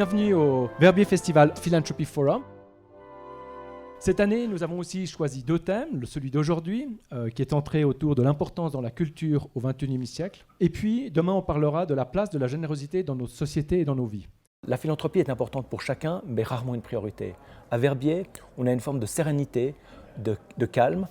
Bienvenue au Verbier Festival Philanthropy Forum. Cette année, nous avons aussi choisi deux thèmes, celui d'aujourd'hui, qui est centré autour de l'importance dans la culture au XXIe siècle. Et puis, demain, on parlera de la place de la générosité dans nos sociétés et dans nos vies. La philanthropie est importante pour chacun, mais rarement une priorité. À Verbier, on a une forme de sérénité, de calme.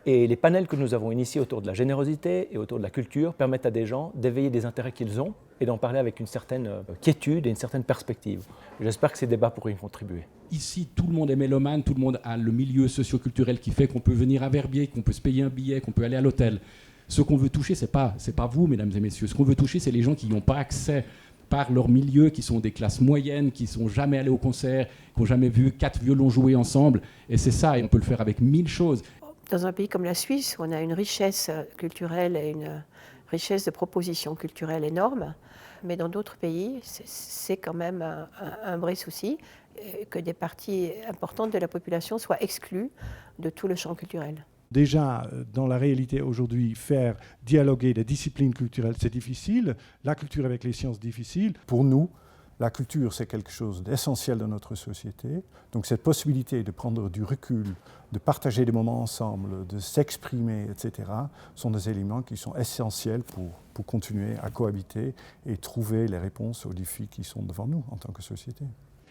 Et les panels que nous avons initiés autour de la générosité et autour de la culture permettent à des gens d'éveiller des intérêts qu'ils ont et d'en parler avec une certaine quiétude et une certaine perspective. J'espère que ces débats pourront y contribuer. Ici, tout le monde est mélomane, tout le monde a le milieu socio-culturel qui fait qu'on peut venir à Verbier, qu'on peut se payer un billet, qu'on peut aller à l'hôtel. Ce qu'on veut toucher, c'est pas vous, mesdames et messieurs. Ce qu'on veut toucher, c'est les gens qui n'ont pas accès par leur milieu, qui sont des classes moyennes, qui ne sont jamais allés au concert, qui n'ont jamais vu 4 violons jouer ensemble. Et c'est ça, et on peut le faire avec 1000 choses. Dans un pays comme la Suisse, où on a une richesse culturelle et une richesse de propositions culturelles énorme, mais dans d'autres pays, c'est quand même un vrai souci que des parties importantes de la population soient exclues de tout le champ culturel. Déjà, dans la réalité aujourd'hui, faire dialoguer les disciplines culturelles, c'est difficile. La culture avec les sciences, difficile. Pour nous, la culture, c'est quelque chose d'essentiel dans notre société. Donc cette possibilité de prendre du recul, de partager des moments ensemble, de s'exprimer, etc., sont des éléments qui sont essentiels pour continuer à cohabiter et trouver les réponses aux défis qui sont devant nous en tant que société.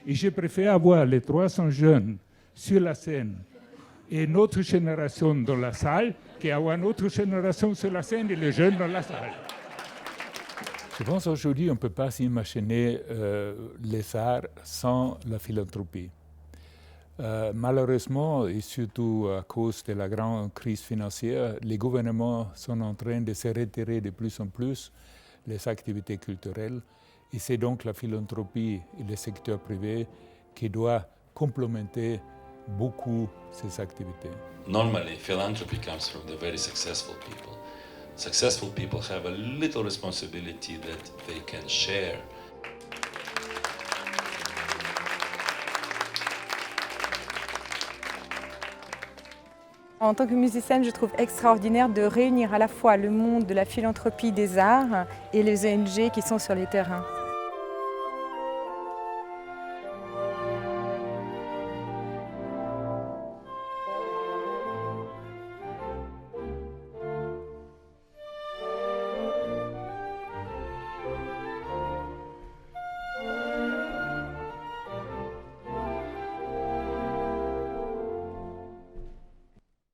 Et je préfère avoir les 300 jeunes sur la scène et notre génération dans la salle qu'avoir notre génération sur la scène et les jeunes dans la salle. Je pense qu'aujourd'hui, on ne peut pas s'imaginer les arts sans la philanthropie. Malheureusement, et surtout à cause de la grande crise financière, les gouvernements sont en train de se retirer de plus en plus les activités culturelles. Et c'est donc la philanthropie et le secteur privé qui doit complémenter beaucoup ces activités. Normally, philanthropy comes from the very successful people. Successful people have a little responsibility that they can share. En tant que musicienne, je trouve extraordinaire de réunir à la fois le monde de la philanthropie des arts et les ONG qui sont sur les terrains.